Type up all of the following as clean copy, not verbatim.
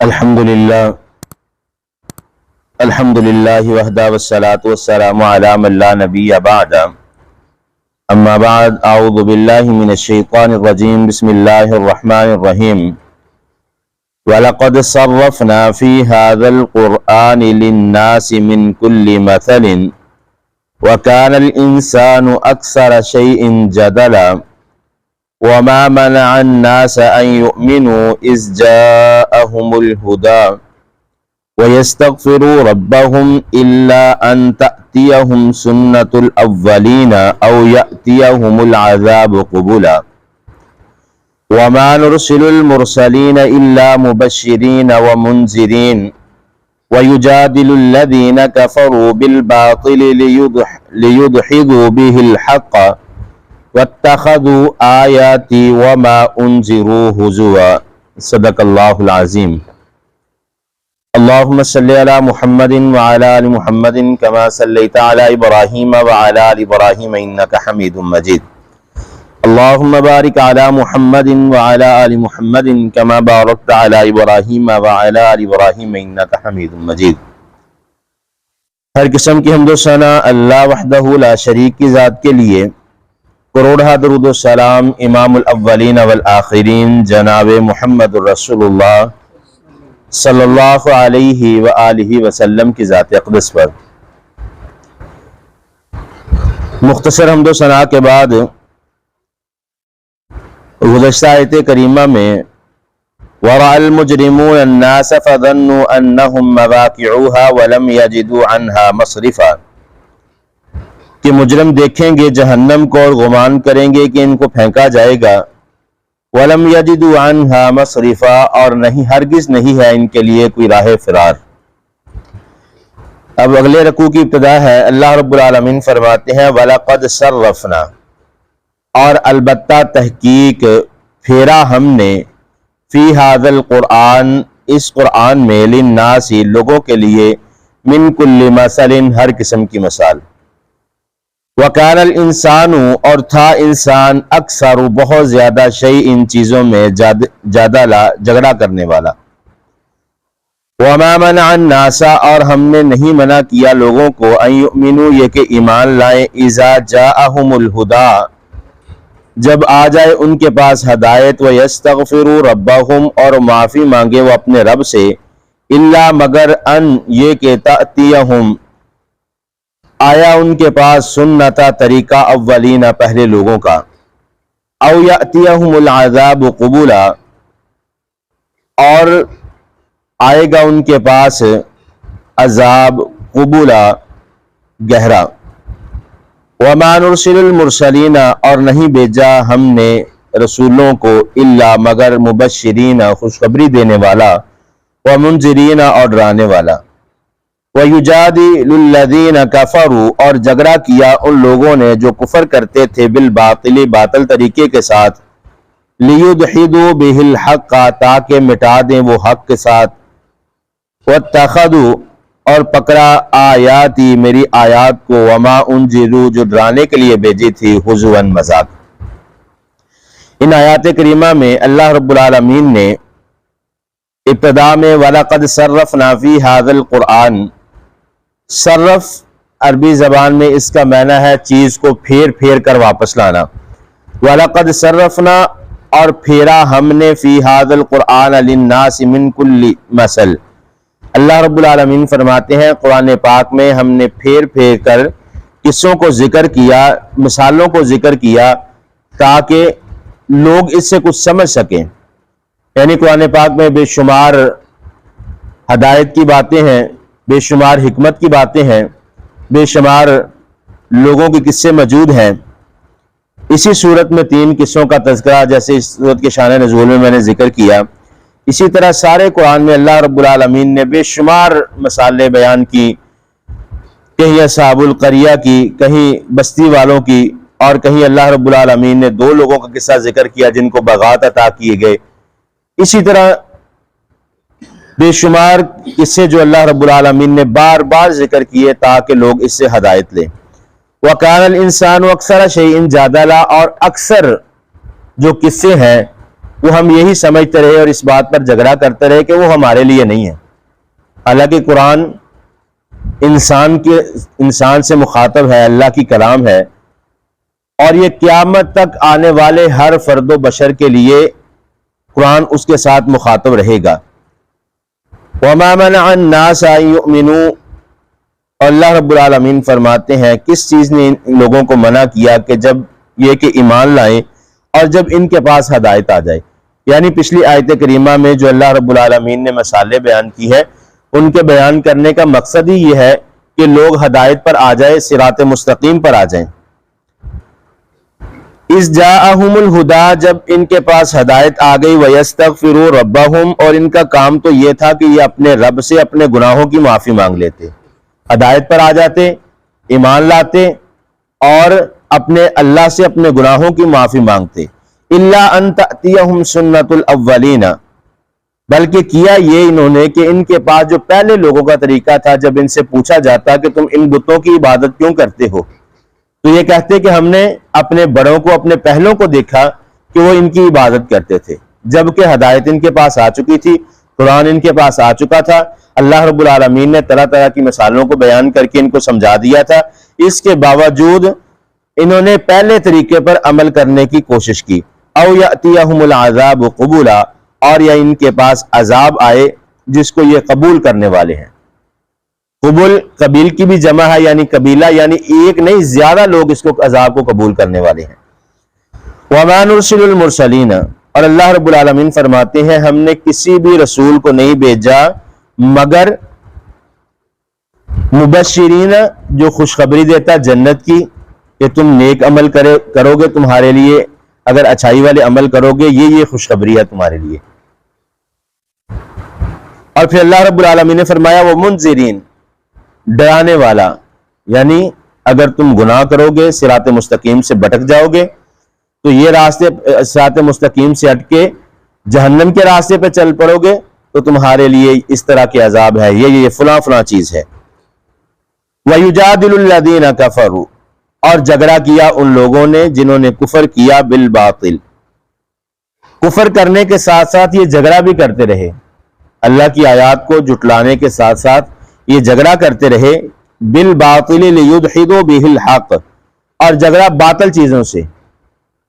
الحمدللہ وحدہ والصلاة والسلام علی من لا نبی بعد اما بعد اعوذ باللہ من الشیطان الرجیم بسم اللہ الرحمن الرحیم وَلَقَدْ صَرَّفْنَا فِي هَذَا الْقُرْآنِ لِلنَّاسِ مِنْ كُلِّ مَثَلٍ وَكَانَ الْإِنسَانُ أَكْثَرَ شَيْءٍ جَدَلًا وَمَا مَنَعَ النَّاسَ أَن يُؤْمِنُوا إِذْ جَاءَهُمُ الْهُدَى وَيَسْتَغْفِرُوا رَبَّهُمْ إِلَّا أَن تَأْتِيَهُمْ سُنَّةُ الْأَوَّلِينَ أَوْ يَأْتِيَهُمُ الْعَذَابُ قُبُلًا وَمَا نُرْسِلُ الْمُرْسَلِينَ إِلَّا مُبَشِّرِينَ وَمُنذِرِينَ وَيُجَادِلُ الَّذِينَ كَفَرُوا بِالْبَاطِلِ لِيُدْحِضُوا بِهِ الْحَقَّ وَاتَّخَذُوا آيَاتِي وَمَا أُنذِرُوا هُزُوًا صدق اللہ العظیم۔ اللہم صلی علی محمد وعلی آل محمد کما صلیت علی ابراہیم وعلی آل ابراہیم انک حمید مجید۔ اللہم بارک علی محمد وعلی آل محمد کما بارکت علی ابراہیم وعلی آل ابراہیم انک حمید مجید۔ ہر قسم کی حمد و ثنا اللہ وحدہ لا شریک کی ذات کے لیے، کروڑہ درود و سلام امام الاولین والآخرین جناب محمد الرسول اللہ صلی اللہ علیہ وآلہ وسلم کی ذات اقدس پر۔ مختصر حمد و ثنا کے بعد گزشتہ آیت کریمہ میں وَرَأَى الْمُجْرِمُونَ النَّاسَ فَظَنُّوا أَنَّهُمْ مَوَاقِعُوهَا وَلَمْ يَجِدُوا عَنْهَا مَصْرِفًا کہ مجرم دیکھیں گے جہنم کو اور گمان کریں گے کہ ان کو پھینکا جائے گا، وَلَمْ يَجِدُوا عَنْهَا مَصْرِفًا اور ہرگز نہیں ہے ان کے لیے کوئی راہ فرار۔ اب اگلے رکوع کی ابتدا ہے۔ اللہ رب العالمین فرماتے ہیں وَلَقَدْ صَرَّفْنَا، اور البتہ تحقیق پھیرا ہم نے، فی هذا القرآن اس قرآن میں، للناس لوگوں کے لیے، من کل مثل ہر قسم کی مثال، وَكَانَ الْإِنسَانُ اور تھا انسان، اکثر بہت زیادہ، شیء ان چیزوں میں، جھگڑا کرنے والا۔ وَمَا مَنَعَ النَّاسَ اور ہم نے نہیں منع کیا لوگوں کو، أَن يُؤْمِنُوا یہ کہ ایمان لائیں، إِذَا جَاءَهُمُ الْهُدَى جب آ جائے ان کے پاس ہدایت، وَيَسْتَغْفِرُوا رَبَّهُمْ اور معافی مانگے وہ اپنے رب سے، إِلَّا مگر ان یہ کہ تَأْتِيَهُمْ آیا ان کے پاس سنت طریقہ اولین پہلے لوگوں کا، او یأتیہم العذاب قبولا اور آئے گا ان کے پاس عذاب قبولا گہرا۔ وما نرسل المرسلین اور نہیں بھیجا ہم نے رسولوں کو، الا مگر مبشرین خوشخبری دینے والا، ومنذرین اور ڈرانے والا، وَيُجَادِلُ الَّذِينَ كَفَرُوا اور جھگڑا کیا ان لوگوں نے جو کفر کرتے تھے، بالباطل باطل طریقے کے ساتھ، لِيُدْحِضُوا بِهِ الْحَقَّ تاکہ مٹا دیں وہ حق کے ساتھ، وَاتَّخَذُوا اور پکڑا آیاتی میری آیات کو، وَمَا أُنذِرُوا جو ڈرانے کے لیے بھیجی تھی، ہُزُوًا مذاق۔ ان آیات کریمہ میں اللہ رب العالمین نے ابتدا میں وَلَقَدْ صَرَّفْنَا فِي هَذَا الْقُرْآنِ، صرف عربی زبان میں اس کا معنی ہے چیز کو پھیر پھیر کر واپس لانا۔ وَلَقَدْ صَرَّفْنَا اور پھیرا ہم نے، فِي هَذَا الْقُرْآنَ لِلنَّاسِ مِنْ كُلِّ مَثَلٍ اللہ رب العالمین فرماتے ہیں قرآن پاک میں ہم نے پھیر پھیر کر قصوں کو ذکر کیا، مثالوں کو ذکر کیا تاکہ لوگ اس سے کچھ سمجھ سکیں۔ یعنی قرآن پاک میں بے شمار ہدایت کی باتیں ہیں، بے شمار حکمت کی باتیں ہیں، بے شمار لوگوں کے قصے موجود ہیں۔ اسی صورت میں 3 قصوں کا تذکرہ جیسے اس صورت کے شان نزول میں میں نے ذکر کیا، اسی طرح سارے قرآن میں اللہ رب العالمین نے بے شمار مثالیں بیان کی، کہیں اصحاب القریہ کی، کہیں بستی والوں کی، اور کہیں اللہ رب العالمین نے 2 لوگوں کا قصہ ذکر کیا جن کو باغات عطا کیے گئے۔ اسی طرح بے شمار قصے جو اللہ رب العالمین نے بار بار ذکر کیے تاکہ لوگ اس سے ہدایت لیں۔ وَكَانَ الْإِنسَانُ أَكْثَرَ شَيْءٍ جَدَلًا اور اکثر جو قصے ہیں وہ ہم یہی سمجھتے رہے اور اس بات پر جھگڑا کرتے رہے کہ وہ ہمارے لیے نہیں ہے، حالانکہ قرآن انسان سے مخاطب ہے، اللہ کی کلام ہے، اور یہ قیامت تک آنے والے ہر فرد و بشر کے لیے قرآن اس کے ساتھ مخاطب رہے گا۔ وَمَا مَنَعَ النَّاسَ أَن يُؤْمِنُوا، اور اللہ رب العالمین فرماتے ہیں کس چیز نے ان لوگوں کو منع کیا کہ جب یہ کہ ایمان لائیں اور جب ان کے پاس ہدایت آ جائے، یعنی پچھلی آیت کریمہ میں جو اللہ رب العالمین نے مثالیں بیان کی ہے ان کے بیان کرنے کا مقصد ہی یہ ہے کہ لوگ ہدایت پر آ جائیں، صراط مستقیم پر آ جائیں۔ اِذْ جَاءَهُمُ الْهُدَىٰ، جب ان کے پاس ہدایت آ گئی، وَيَسْتَغْفِرُوا رَبَّهُمْ، اور ان کا کام تو یہ تھا کہ یہ اپنے رب سے اپنے گناہوں کی معافی مانگ لیتے، ہدایت پر آ جاتے، ایمان لاتے اور اپنے اللہ سے اپنے گناہوں کی معافی مانگتے۔ إِلَّا أَن تَأْتِيَهُمْ سُنَّةُ الْأَوَّلِينَ، بلکہ کیا یہ انہوں نے کہ ان کے پاس جو پہلے لوگوں کا طریقہ تھا، جب ان سے پوچھا جاتا کہ تم ان بتوں کی عبادت کیوں کرتے ہو، تو یہ کہتے کہ ہم نے اپنے بڑوں کو، اپنے پہلوں کو دیکھا کہ وہ ان کی عبادت کرتے تھے، جبکہ ہدایت ان کے پاس آ چکی تھی، قرآن ان کے پاس آ چکا تھا، اللہ رب العالمین نے طرح طرح کی مثالوں کو بیان کر کے ان کو سمجھا دیا تھا، اس کے باوجود انہوں نے پہلے طریقے پر عمل کرنے کی کوشش کی۔ او یأتیہم العذاب قبولا، اور یا ان کے پاس عذاب آئے جس کو یہ قبول کرنے والے ہیں۔ قبول قبیل کی بھی جمع ہے، یعنی قبیلہ، یعنی ایک نہیں زیادہ لوگ اس کو عذاب کو قبول کرنے والے ہیں۔ وَمَا نُرْسِلُ الْمُرْسَلِينَ، اور اللہ رب العالمین فرماتے ہیں ہم نے کسی بھی رسول کو نہیں بھیجا مگر مبشرین، جو خوشخبری دیتا جنت کی کہ تم نیک عمل کرو گے، تمہارے لیے اگر اچھائی والے عمل کرو گے یہ خوشخبری ہے تمہارے لیے۔ اور پھر اللہ رب العالمین نے فرمایا وہ منذرین، ڈرانے والا، یعنی اگر تم گناہ کرو گے، صراط مستقیم سے بھٹک جاؤ گے تو یہ راستے صراط مستقیم سے ہٹ کے جہنم کے راستے پہ چل پڑو گے تو تمہارے لیے اس طرح کے عذاب ہے، یہ فلاں فلاں چیز ہے۔ وَيُجَادِلُ الَّذِينَ كَفَرُوا، اور جھگڑا کیا ان لوگوں نے جنہوں نے کفر کیا، بالباطل، کفر کرنے کے ساتھ ساتھ یہ جھگڑا بھی کرتے رہے، اللہ کی آیات کو جھٹلانے کے ساتھ ساتھ یہ جھگڑا کرتے رہے، بالباطل لیدحضوا بہ الحق، اور جھگڑا باطل چیزوں سے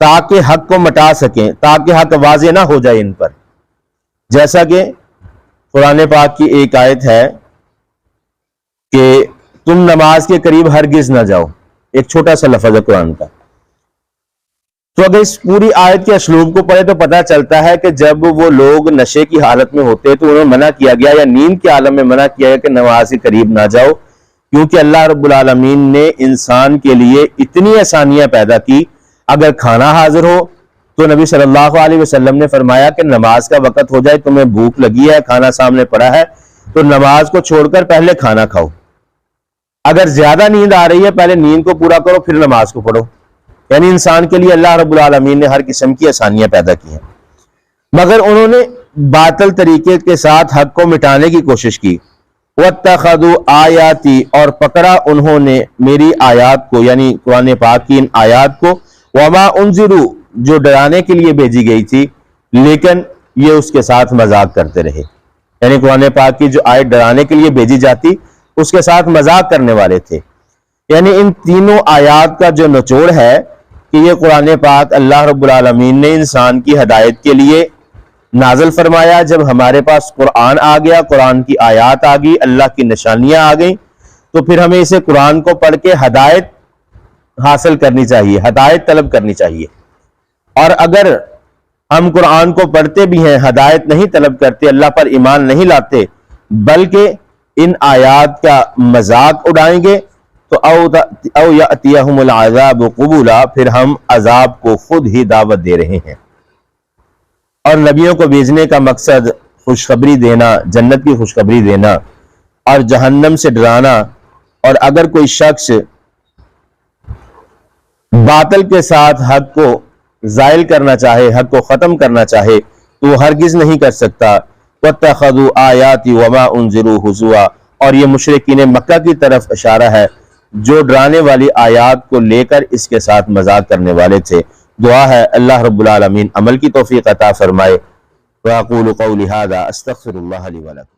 تاکہ حق کو مٹا سکیں، تاکہ حق واضح نہ ہو جائے ان پر۔ جیسا کہ قرآن پاک کی ایک آیت ہے کہ تم نماز کے قریب ہرگز نہ جاؤ، ایک چھوٹا سا لفظ ہے قرآن کا۔ تو اگر اس پوری آیت کے اسلوب کو پڑھے تو پتہ چلتا ہے کہ جب وہ لوگ نشے کی حالت میں ہوتے تو انہیں منع کیا گیا، یا نیند کے عالم میں منع کیا گیا کہ نماز کے قریب نہ جاؤ، کیونکہ اللہ رب العالمین نے انسان کے لیے اتنی آسانیاں پیدا کی۔ اگر کھانا حاضر ہو تو نبی صلی اللہ علیہ وسلم نے فرمایا کہ نماز کا وقت ہو جائے، تمہیں بھوک لگی ہے، کھانا سامنے پڑا ہے، تو نماز کو چھوڑ کر پہلے کھانا کھاؤ۔ اگر زیادہ نیند آ رہی ہے پہلے نیند کو پورا کرو پھر نماز کو پڑھو، یعنی انسان کے لیے اللہ رب العالمین نے ہر قسم کی آسانیاں پیدا کی ہیں، مگر انہوں نے باطل طریقے کے ساتھ حق کو مٹانے کی کوشش کی۔ وَاتَّخَذُوا آیاتی، اور پکڑا انہوں نے میری آیات کو، یعنی قرآن پاک کی ان آیات کو، وما انذروا، جو ڈرانے کے لیے بھیجی گئی تھی، لیکن یہ اس کے ساتھ مذاق کرتے رہے، یعنی قرآن پاک کی جو آیت ڈرانے کے لیے بھیجی جاتی اس کے ساتھ مذاق کرنے والے تھے۔ یعنی ان تینوں آیات کا جو نچوڑ ہے کہ یہ قرآن پاک اللہ رب العالمین نے انسان کی ہدایت کے لیے نازل فرمایا۔ جب ہمارے پاس قرآن آ گیا، قرآن کی آیات آ گئی، اللہ کی نشانیاں آ گئیں، تو پھر ہمیں اسے قرآن کو پڑھ کے ہدایت حاصل کرنی چاہیے، ہدایت طلب کرنی چاہیے۔ اور اگر ہم قرآن کو پڑھتے بھی ہیں، ہدایت نہیں طلب کرتے، اللہ پر ایمان نہیں لاتے، بلکہ ان آیات کا مذاق اڑائیں گے، تو او یأتیہم العذاب قبولا، پھر ہم عذاب کو خود ہی دعوت دے رہے ہیں۔ اور نبیوں کو بھیجنے کا مقصد خوشخبری دینا، جنت کی خوشخبری دینا اور جہنم سے ڈرانا۔ اور اگر کوئی شخص باطل کے ساتھ حق کو زائل کرنا چاہے، حق کو ختم کرنا چاہے تو وہ ہرگز نہیں کر سکتا۔ وَاتَّخَذُوا آیَاتِي وَمَا أُنذِرُوا هُزُوًا، اور یہ مشرکین مکہ کی طرف اشارہ ہے جو ڈرانے والی آیات کو لے کر اس کے ساتھ مذاق کرنے والے تھے۔ دعا ہے اللہ رب العالمین عمل کی توفیق عطا فرمائے۔ وَأَقُولُ قَوْلِي هَذَا أَسْتَغْفِرُ اللَّهَ لِي وَلَكُمْ۔